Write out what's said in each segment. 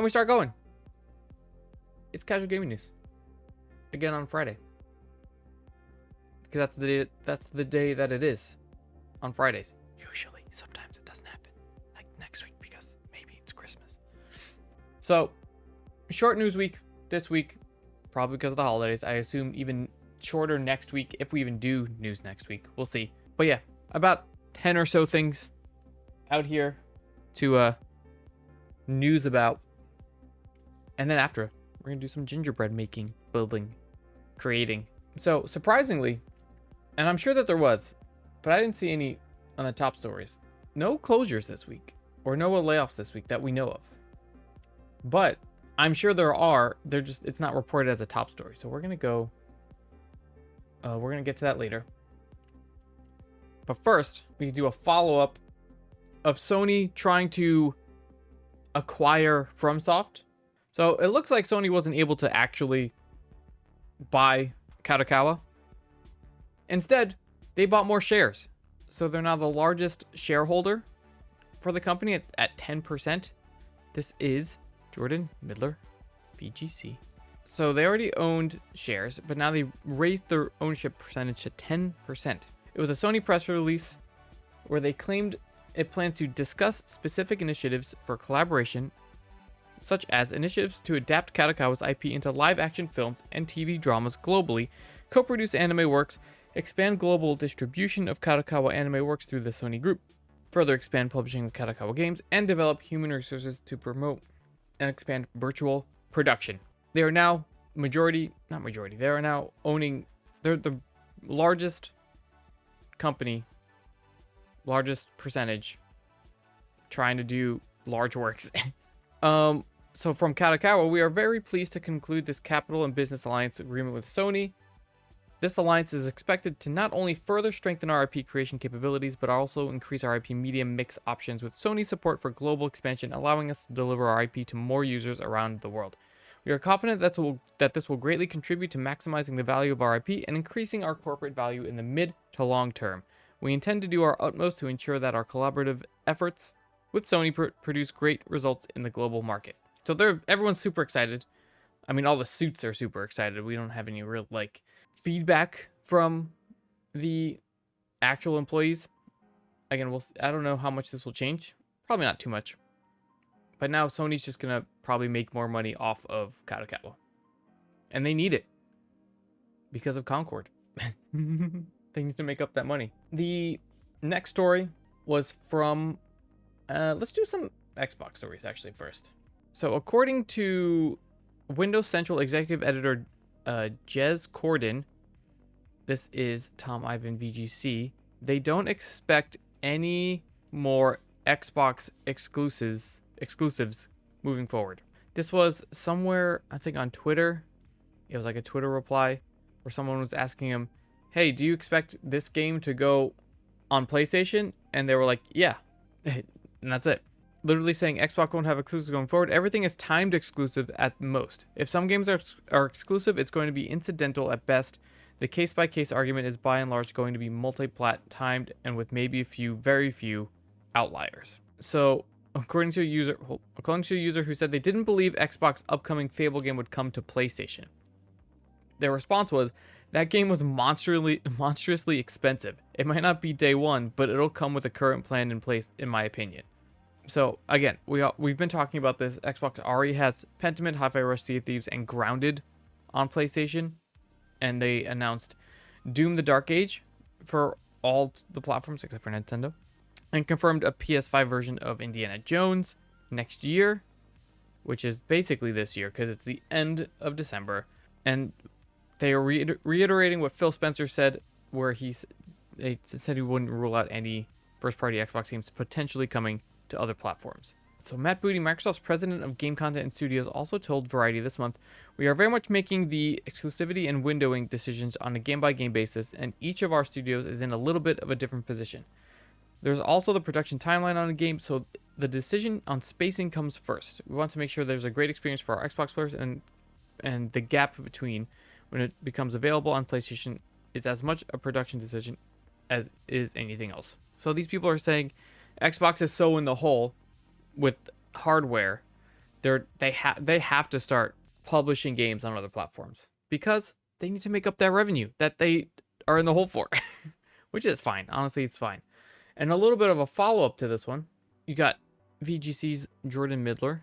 And we start going. It's casual gaming news. Again on Friday. Because that's the day that it is. On Fridays. Usually. Sometimes it doesn't happen. Like next week because maybe it's Christmas. So, short news week this week. Probably because of the holidays. I assume even shorter next week if we even do news next week. We'll see. But yeah, about 10 or so things out here to news about. And then after, we're going to do some gingerbread making, building, creating. So surprisingly, and I'm sure that there was, but I didn't see any on the top stories. No closures this week or no layoffs this week that we know of. But I'm sure there are. It's not reported as a top story. So we're going to get to that later. But first, we can do a follow-up of Sony trying to acquire FromSoft. So it looks like Sony wasn't able to actually buy Kadokawa. Instead, they bought more shares. So they're now the largest shareholder for the company at 10%. This is Jordan Midler, VGC. So they already owned shares, but now they raised their ownership percentage to 10%. It was a Sony press release where they claimed it plans to discuss specific initiatives for collaboration, such as initiatives to adapt Kadokawa's IP into live-action films and TV dramas globally, co-produce anime works, expand global distribution of Kadokawa anime works through the Sony Group, further expand publishing of Kadokawa games, and develop human resources to promote and expand virtual production. They are now they're the largest company, largest percentage, trying to do large works. So from Kadokawa, we are very pleased to conclude this capital and business alliance agreement with Sony. This alliance is expected to not only further strengthen our IP creation capabilities, but also increase our IP media mix options with Sony's support for global expansion, allowing us to deliver our IP to more users around the world. We are confident that this will greatly contribute to maximizing the value of our IP and increasing our corporate value in the mid to long term. We intend to do our utmost to ensure that our collaborative efforts with Sony produce great results in the global market. So everyone's super excited. I mean, all the suits are super excited. We don't have any real feedback from the actual employees. Again, I don't know how much this will change. Probably not too much. But now Sony's just gonna probably make more money off of Kadokawa, and they need it because of Concord. They need to make up that money. The next story was from. Let's do some Xbox stories actually first. So according to Windows Central Executive Editor Jez Corden, this is Tom Ivan VGC, they don't expect any more Xbox exclusives moving forward. This was somewhere, I think on Twitter. It was like a Twitter reply where someone was asking him, hey, do you expect this game to go on PlayStation? And they were like, yeah. And that's it. Literally saying Xbox won't have exclusives going forward. Everything is timed exclusive at most. If some games are exclusive, it's going to be incidental at best. The case-by-case argument is by and large going to be multi-plat timed and with maybe very few outliers. So according to a user who said they didn't believe Xbox's upcoming Fable game would come to PlayStation. Their response was, that game was monstrously expensive. It might not be day one, but it'll come with a current plan in place, in my opinion. So again, we've been talking about this. Xbox already has Pentiment, Hi-Fi Rush, Sea of Thieves, and Grounded on PlayStation, and they announced Doom: The Dark Age for all the platforms except for Nintendo, and confirmed a PS5 version of Indiana Jones next year, which is basically this year because it's the end of December. And they are reiterating what Phil Spencer said, where they said he wouldn't rule out any first-party Xbox games potentially coming to other platforms. So Matt Booty, Microsoft's president of game content and studios, also told Variety this month, we are very much making the exclusivity and windowing decisions on a game-by-game basis, and each of our studios is in a little bit of a different position. There's also the production timeline on a game, so the decision on spacing comes first. We want to make sure there's a great experience for our Xbox players, and the gap between when it becomes available on PlayStation is as much a production decision as is anything else. So these people are saying Xbox is so in the hole with hardware They have to start publishing games on other platforms because they need to make up that revenue that they are in the hole for, which is fine. Honestly, it's fine. And a little bit of a follow-up to this one, you got VGC's Jordan Midler.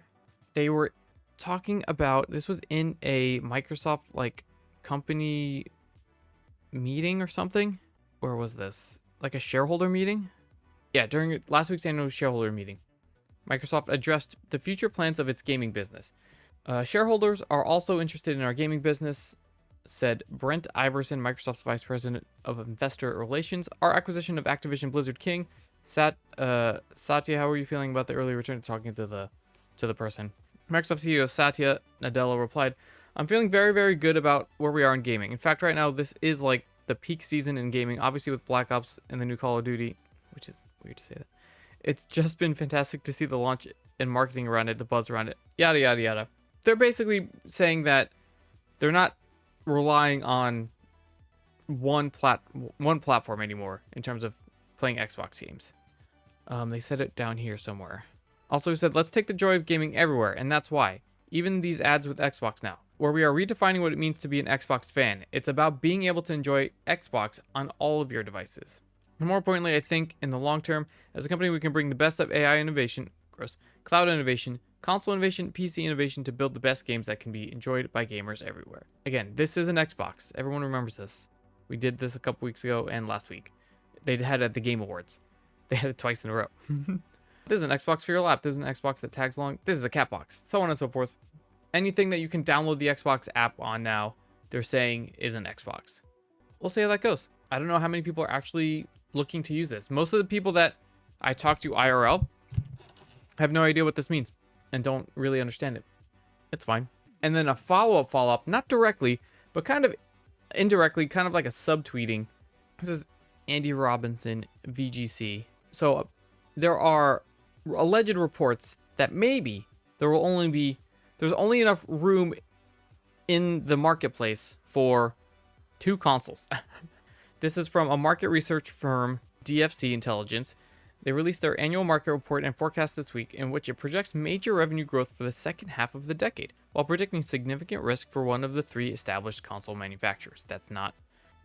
They were talking about, this was in a Microsoft like company meeting or something. Or was this like a shareholder meeting? Yeah, during last week's annual shareholder meeting, Microsoft addressed the future plans of its gaming business. Shareholders are also interested in our gaming business, said Brent Iverson, Microsoft's Vice President of Investor Relations. Our acquisition of Activision Blizzard King. Satya, how are you feeling about the early return? Talking to the person. Microsoft CEO Satya Nadella replied, I'm feeling very, very good about where we are in gaming. In fact, right now, this is like the peak season in gaming, obviously with Black Ops and the new Call of Duty, which is weird to say that. It's just been fantastic to see the launch and marketing around it, the buzz around it, yada, yada, yada. They're basically saying that they're not relying on one platform anymore in terms of playing Xbox games. They said it down here somewhere. Also, he said, let's take the joy of gaming everywhere, and that's why. Even these ads with Xbox now, where we are redefining what it means to be an Xbox fan. It's about being able to enjoy Xbox on all of your devices. And more importantly, I think in the long term, as a company, we can bring the best of AI innovation, cloud innovation, console innovation, PC innovation to build the best games that can be enjoyed by gamers everywhere. Again, this is an Xbox. Everyone remembers this. We did this a couple weeks ago and last week. They had it at the Game Awards. They had it twice in a row. This is an Xbox for your lap. This is an Xbox that tags along. This is a cat box. So on and so forth. Anything that you can download the Xbox app on now, they're saying is an Xbox. We'll see how that goes. I don't know how many people are actually looking to use this. Most of the people that I talk to IRL have no idea what this means and don't really understand it. It's fine. And then a follow-up, not directly, but kind of indirectly, kind of like a subtweeting. This is Andy Robinson, VGC. So there are alleged reports that maybe there's only enough room in the marketplace for 2 consoles. This is from a market research firm, DFC Intelligence. They released their annual market report and forecast this week, in which it projects major revenue growth for the second half of the decade, while predicting significant risk for one of the 3 established console manufacturers. That's not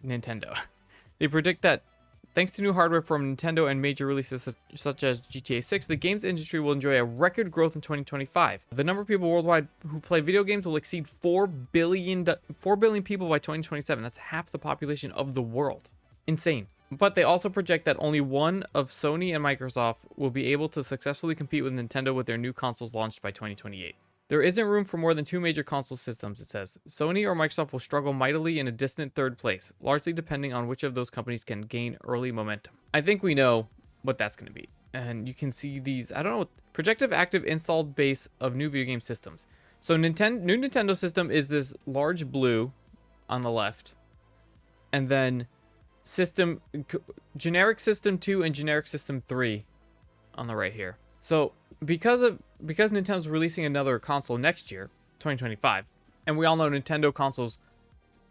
Nintendo. They predict that thanks to new hardware from Nintendo and major releases such as GTA 6, the games industry will enjoy a record growth in 2025. The number of people worldwide who play video games will exceed 4 billion people by 2027. That's half the population of the world. Insane. But they also project that only one of Sony and Microsoft will be able to successfully compete with Nintendo with their new consoles launched by 2028. There isn't room for more than 2 major console systems, it says. Sony or Microsoft will struggle mightily in a distant third place, largely depending on which of those companies can gain early momentum. I think we know what that's going to be. And you can see these, I don't know, projected active installed base of new video game systems. So new Nintendo system is this large blue on the left. And then generic system 2 and generic system 3 on the right here. So because Nintendo's releasing another console next year, 2025, and we all know Nintendo consoles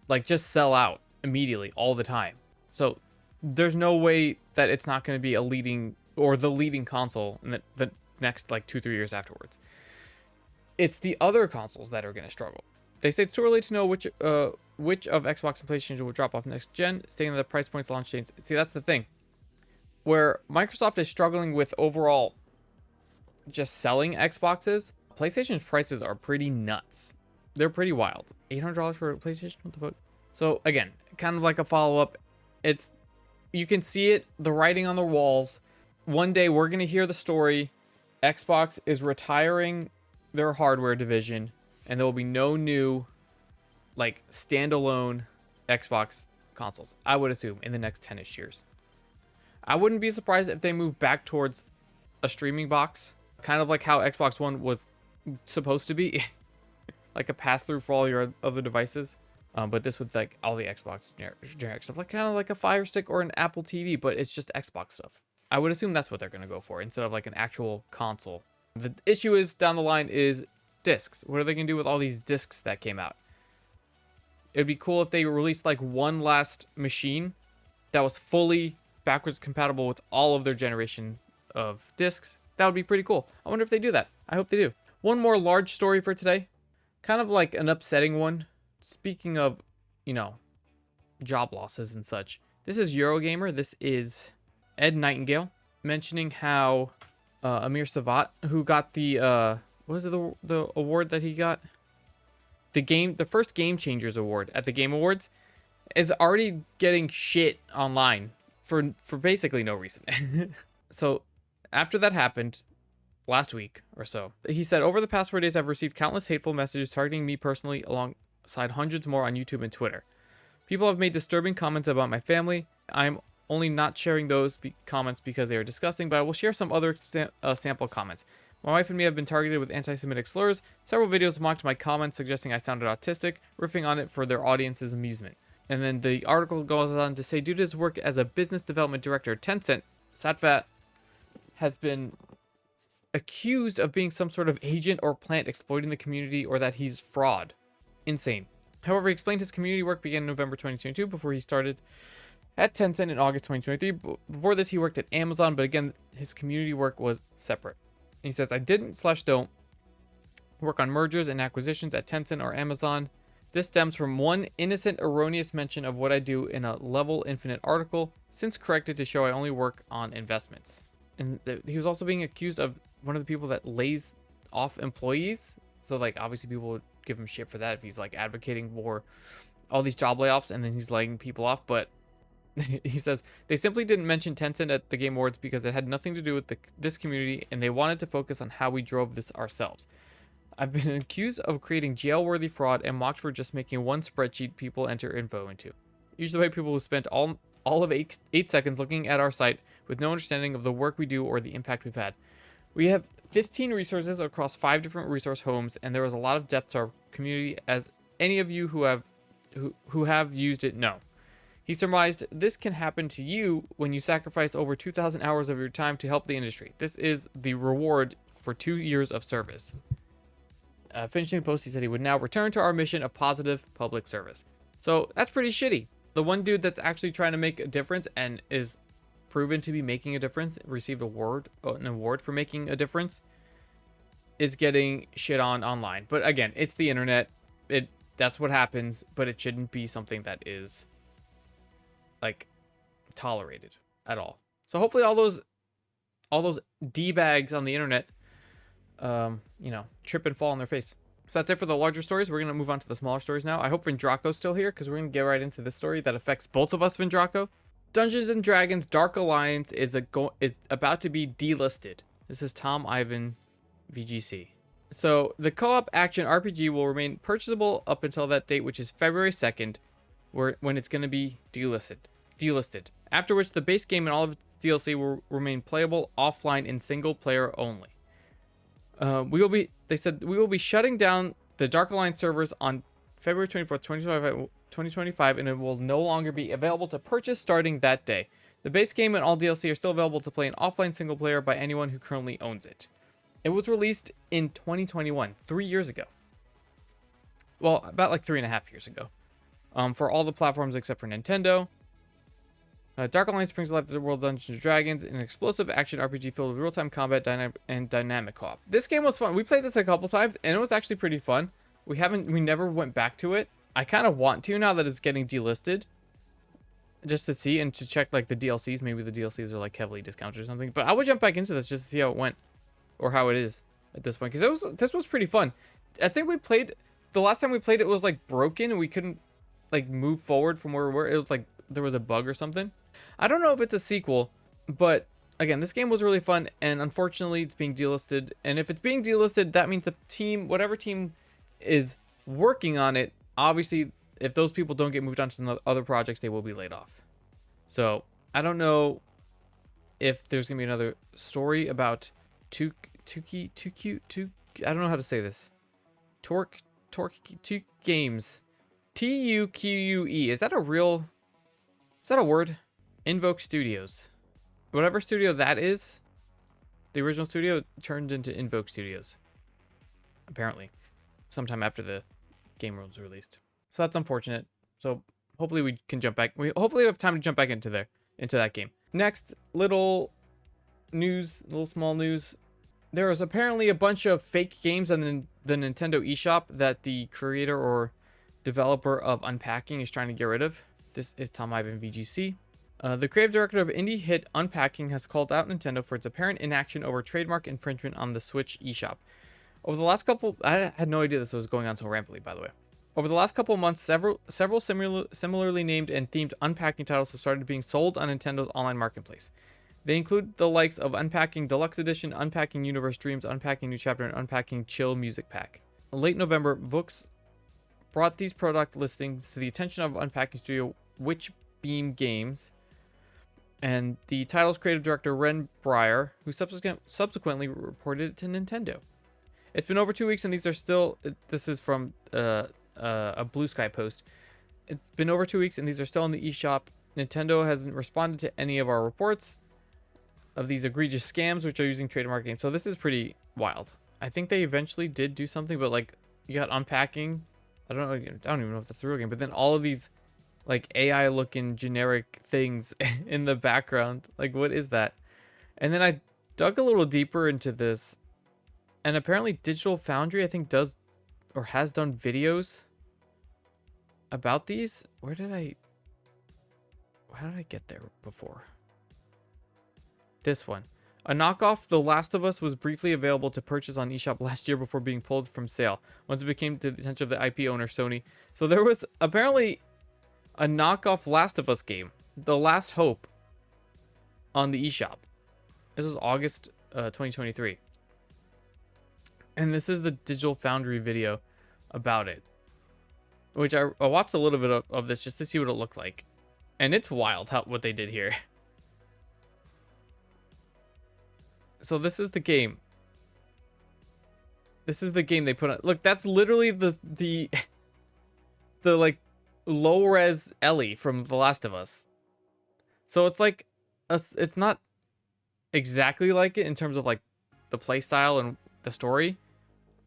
like just sell out immediately all the time. So there's no way that it's not going to be a leading or the leading console in the next like 2-3 years afterwards. It's the other consoles that are going to struggle. They say it's too early to know which of Xbox and PlayStation will drop off next gen, stating that the price points launch chains. See, that's the thing. Where Microsoft is struggling with overall just selling Xboxes, PlayStation's prices are pretty nuts. They're pretty wild. $800 for a PlayStation? What the fuck? So again, kind of like a follow-up. You can see it, the writing on the walls. One day we're going to hear the story. Xbox is retiring their hardware division, and there will be no new, like, standalone Xbox consoles, I would assume, in the next 10-ish years. I wouldn't be surprised if they move back towards a streaming box, kind of like how Xbox One was supposed to be, like a pass-through for all your other devices. But this with like all the Xbox generic stuff, like kind of like a Fire Stick or an Apple TV, but it's just Xbox stuff. I would assume that's what they're going to go for instead of like an actual console. The issue is down the line is discs. What are they going to do with all these discs that came out? It'd be cool if they released like one last machine that was fully backwards compatible with all of their generation of discs. That would be pretty cool. I wonder if they do that. I hope they do. One more large story for today. Kind of like an upsetting one. Speaking of, you know, job losses and such. This is Eurogamer. This is Ed Nightingale mentioning how Amir Savat, who got the what was it, the award that he got? The first Game Changers award at the Game Awards, is already getting shit online for basically no reason. So after that happened last week or so, he said, over the past 4 days, I've received countless hateful messages targeting me personally alongside hundreds more on YouTube and Twitter. People have made disturbing comments about my family. I'm only not sharing those comments because they are disgusting, but I will share some other sample comments. My wife and me have been targeted with anti-Semitic slurs. Several videos mocked my comments, suggesting I sounded autistic, riffing on it for their audience's amusement. And then the article goes on to say, due to his work as a business development director at Tencent, Satvat has been accused of being some sort of agent or plant exploiting the community, or that he's fraud. Insane. However, he explained his community work began in November 2022 before he started at Tencent in August 2023. Before this, he worked at Amazon, but again, his community work was separate. He says, I didn't/don't work on mergers and acquisitions at Tencent or Amazon. This stems from one innocent, erroneous mention of what I do in a Level Infinite article, since corrected to show I only work on investments. And he was also being accused of one of the people that lays off employees. So, like, obviously people would give him shit for that if he's, like, advocating for all these job layoffs and then he's laying people off. But he says, they simply didn't mention Tencent at the Game Awards because it had nothing to do with this community, and they wanted to focus on how we drove this ourselves. I've been accused of creating jail-worthy fraud and mocked for just making one spreadsheet people enter info into. Usually by people who spent all of 8 seconds looking at our site with no understanding of the work we do or the impact we've had. We have 15 resources across 5 different resource homes, and there was a lot of depth to our community, as any of you who have used it know. He surmised, this can happen to you when you sacrifice over 2,000 hours of your time to help the industry. This is the reward for 2 years of service. Finishing the post, he said he would now return to our mission of positive public service. So that's pretty shitty. The one dude that's actually trying to make a difference and is proven to be making a difference, received an award for making a difference, is getting shit on online. But again, it's the internet. That's what happens, but it shouldn't be something that is, like, tolerated at all. So hopefully all those D-bags on the internet, you know, trip and fall on their face. So that's it for the larger stories. We're going to move on to the smaller stories now. I hope Vindraco's still here, because we're going to get right into this story that affects both of us, Vindraco. Dungeons & Dragons Dark Alliance is about to be delisted. This is Tom Ivan, VGC. So the co-op action RPG will remain purchasable up until that date, which is February 2nd, when it's going to be delisted. After which the base game and all of its DLC will remain playable offline in single player only. They said we will be shutting down the Dark Alliance servers on February 24th, 2025, and it will no longer be available to purchase starting that day. The base game and all DLC are still available to play in offline single player by anyone who currently owns it. It was released in 2021, 3 years ago. Well, about like 3.5 years ago. For all the platforms except for Nintendo. Dark Alliance brings to life the world Dungeons & Dragons, an explosive action RPG filled with real-time combat and dynamic co-op. This game was fun. We played this a couple times, and it was actually pretty fun. We never went back to it. I kind of want to now that it's getting delisted, just to see and to check like the DLCs. Maybe the DLCs are like heavily discounted or something. But I would jump back into this just to see how it went, or how it is at this point, because this was pretty fun. I think the last time we played it was like broken and we couldn't like move forward from where we were. It was like there was a bug or something. I don't know if it's a sequel, but again, this game was really fun, and unfortunately it's being delisted. And if it's being delisted, that means the team, whatever team is working on it, obviously if those people don't get moved on to other projects, they will be laid off. So I don't know if there's gonna be another story about I don't know how to say this. Torque Games, TUQUE. Is that a word? Invoke Studios. Whatever studio that is, the original studio turned into Invoke Studios. Apparently. Sometime after the game was released. So that's unfortunate. So hopefully we can jump back. We hopefully have time to jump back into that game. Next, little small news. There is apparently a bunch of fake games on the Nintendo eShop that the creator or developer of Unpacking is trying to get rid of. This is Tom Ivan VGC. The creative director of indie hit Unpacking has called out Nintendo for its apparent inaction over trademark infringement on the Switch eShop. Over the last couple, I had no idea this was going on so rampantly, by the way. Over the last couple of months, several similarly named and themed Unpacking titles have started being sold on Nintendo's online marketplace. They include the likes of Unpacking Deluxe Edition, Unpacking Universe Dreams, Unpacking New Chapter, and Unpacking Chill Music Pack. In late November, Vooks brought these product listings to the attention of Unpacking studio Witchbeam Games and the title's creative director Ren Breyer, who subsequently reported it to Nintendo. It's been over 2 weeks and these are still... This is from a Blue Sky post. It's been over 2 weeks and these are still in the eShop. Nintendo hasn't responded to any of our reports of these egregious scams which are using trademark games. So this is pretty wild. I think they eventually did do something, but like you got Unpacking. I don't even know if that's the real game, but then all of these like AI looking generic things in the background. Like what is that? And then I dug a little deeper into this, and apparently Digital Foundry I think does or has done videos about these. How did I get there before? This one. A knockoff, The Last of Us, was briefly available to purchase on eShop last year before being pulled from sale, once it became to the attention of the IP owner, Sony. So there was apparently a knockoff Last of Us game, The Last Hope, on the eShop. This was August 2023. And this is the Digital Foundry video about it, which I watched a little bit of this just to see what it looked like. And it's wild what they did here. So this is the game. This is the game they put on. Look, that's literally the like low res Ellie from The Last of Us. So it's like it's not exactly like it in terms of like the play style and the story.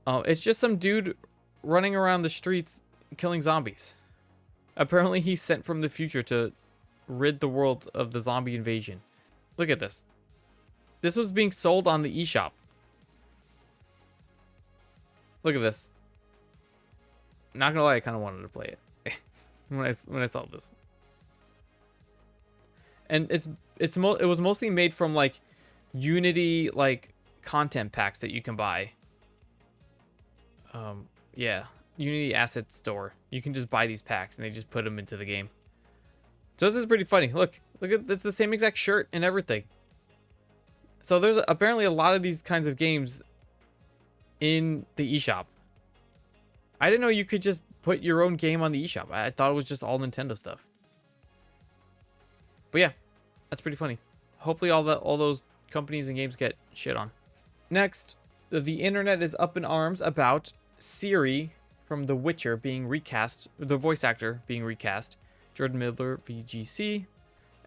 It's just some dude running around the streets killing zombies. Apparently he's sent from the future to rid the world of the zombie invasion. Look at this. This was being sold on the eShop. Look at this. Not gonna lie, I kind of wanted to play it when I saw this. And it was mostly made from like Unity like content packs that you can buy. Yeah, Unity Asset Store. You can just buy these packs and they just put them into the game. So this is pretty funny. Look at this, the same exact shirt and everything. So there's apparently a lot of these kinds of games in the eShop. I didn't know you could just put your own game on the eShop. I thought it was just all Nintendo stuff. But yeah, that's pretty funny. Hopefully all those companies and games get shit on. Next, the internet is up in arms about Ciri from The Witcher being recast, the voice actor being recast, Jordan Miller, VGC.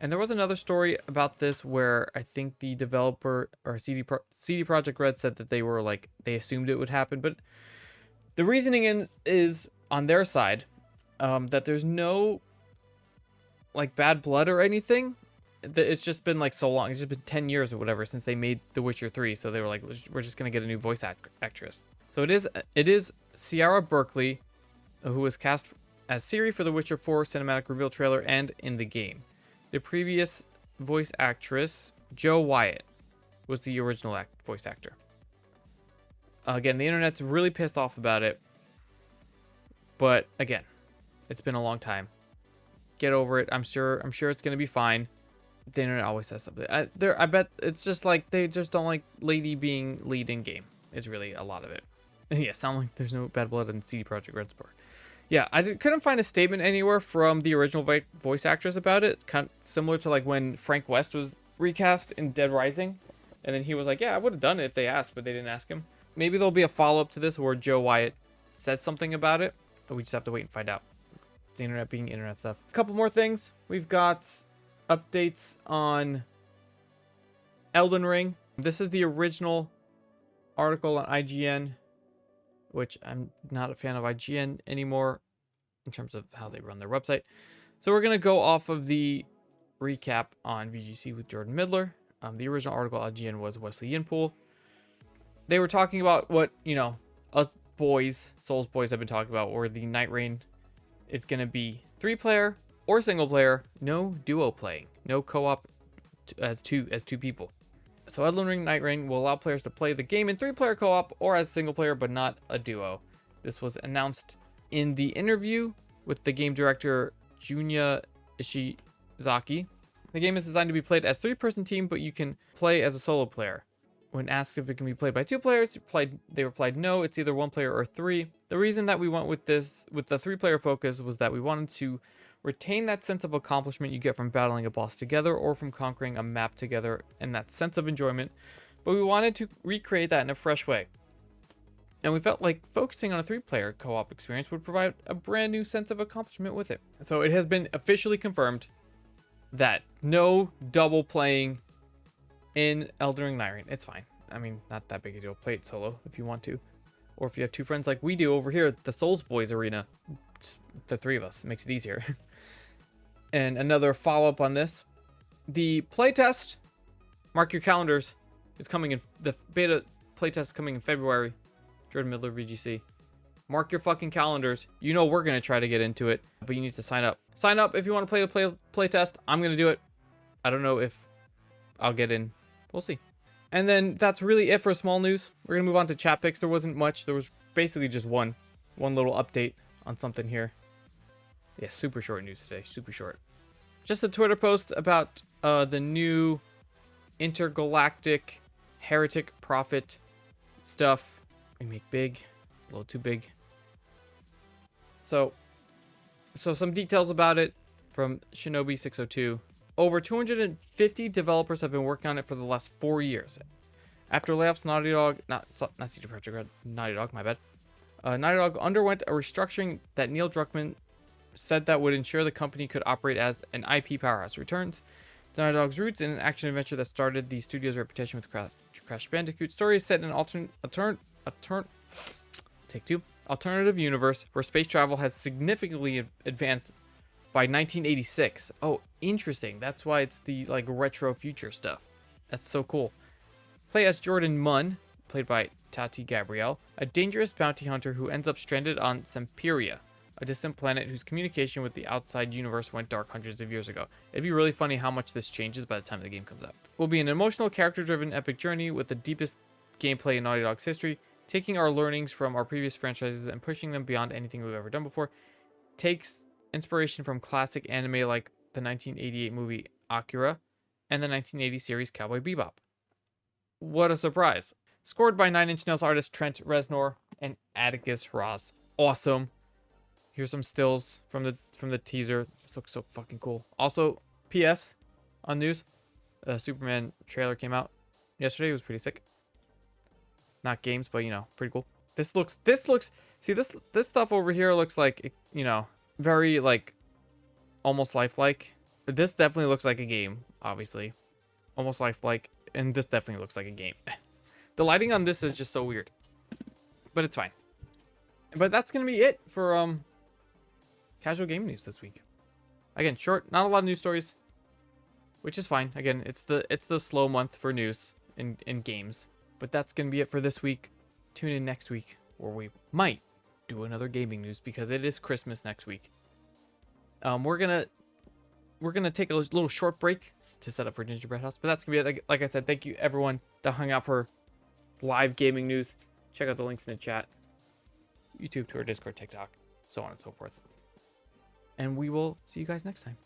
And there was another story about this where I think the developer or CD Projekt Red said that they were like, they assumed it would happen. But the reasoning is on their side that there's no like bad blood or anything. It's just been like so long. It's just been 10 years or whatever since they made The Witcher 3. So they were like, we're just going to get a new voice actress. So it is Ciara Berkeley, who was cast as Ciri for The Witcher 4 cinematic reveal trailer and in the game. The previous voice actress, Jo Wyatt, was the original voice actor. Again, the internet's really pissed off about it. But again, it's been a long time. Get over it. I'm sure it's gonna be fine. The internet always says something. I bet it's just like they just don't like lady being lead in game. Is really a lot of it. Yeah, sound like there's no bad blood in CD Projekt Red's part. Yeah, I couldn't find a statement anywhere from the original voice actress about it. Kind of similar to like when Frank West was recast in Dead Rising. And then he was like, yeah, I would have done it if they asked, but they didn't ask him. Maybe there'll be a follow-up to this where Jo Wyatt says something about it. But we just have to wait and find out. It's the internet being internet stuff. A couple more things. We've got updates on Elden Ring. This is the original article on IGN, which I'm not a fan of IGN anymore in terms of how they run their website. So we're going to go off of the recap on VGC with Jordan Midler. The original article on IGN was Wesley Yinpool. they were talking about what, you know, us boys, Souls boys have been talking about, where the Night Rain is going to be 3-player or single player, no duo playing, no co-op as two people. So Elden Ring Night Rain will allow players to play the game in 3-player co-op or as a single player, but not a duo. This was announced in the interview with the game director Junya Ishizaki. The game is designed to be played as 3-person team, but you can play as a solo player. When asked if it can be played by 2 players, they replied no, it's either 1 player or 3. The reason that we went with the 3-player focus was that we wanted to retain that sense of accomplishment you get from battling a boss together or from conquering a map together, and that sense of enjoyment, but we wanted to recreate that in a fresh way. And we felt like focusing on a 3-player co-op experience would provide a brand new sense of accomplishment with it. So it has been officially confirmed that no double playing in Elden Ring Night Rain. It's fine. I mean, not that big a deal. Play it solo if you want to. Or if you have 2 friends like we do over here at the Souls Boys Arena. Just the 3 of us. It makes it easier. And another follow-up on this. The playtest, mark your calendars, is coming in. The beta playtest is coming in February. Jordan Miller, VGC. Mark your fucking calendars. You know we're going to try to get into it, but you need to sign up. Sign up if you want to play the playtest. I'm going to do it. I don't know if I'll get in. We'll see. And then that's really it for small news. We're going to move on to chat picks. There wasn't much. There was basically just one little update on something here. Yeah, super short news today. Super short. Just a Twitter post about the new intergalactic heretic prophet stuff. We make big. A little too big. So some details about it from Shinobi602. Over 250 developers have been working on it for the last 4 years. After layoffs, Naughty Dog, not CD Projekt Red, Naughty Dog, my bad. Naughty Dog underwent a restructuring that Neil Druckmann said that would ensure the company could operate as an IP powerhouse. Returns Naughty Dog's roots in an action adventure that started the studio's reputation with Crash Bandicoot. Story is set in an alternative universe where space travel has significantly advanced by 1986. Oh, interesting. That's why it's the like retro future stuff. That's so cool. Play as Jordan Munn, played by Tati Gabrielle, a dangerous bounty hunter who ends up stranded on Semperia, a distant planet whose communication with the outside universe went dark hundreds of years ago. It'd be really funny how much this changes by the time the game comes out. Will be an emotional, character-driven epic journey with the deepest gameplay in Naughty Dog's history, taking our learnings from our previous franchises and pushing them beyond anything we've ever done before. Takes inspiration from classic anime like the 1988 movie Akira and the 1980 series Cowboy Bebop. What a surprise. Scored by 9 Inch Nails artist Trent Reznor and Atticus Ross. Awesome. Here's some stills from the teaser. This looks so fucking cool. Also, PS on news, the Superman trailer came out yesterday. It was pretty sick. Not games, but you know, pretty cool. This looks see this stuff over here looks like, you know, very like almost lifelike. This definitely looks like a game, obviously. Almost lifelike, and this definitely looks like a game. The lighting on this is just so weird. But it's fine. But that's gonna be it for casual game news this week. Again, short, not a lot of news stories, which is fine. Again, it's the slow month for news in games. But that's gonna be it for this week. Tune in next week, where we might do another gaming news because it is Christmas next week. We're gonna take a little short break to set up for Gingerbread House, but that's gonna be it. Like I said, thank you everyone that hung out for live gaming news. Check out the links in the chat, YouTube, Twitter, Discord, TikTok, so on and so forth. And we will see you guys next time.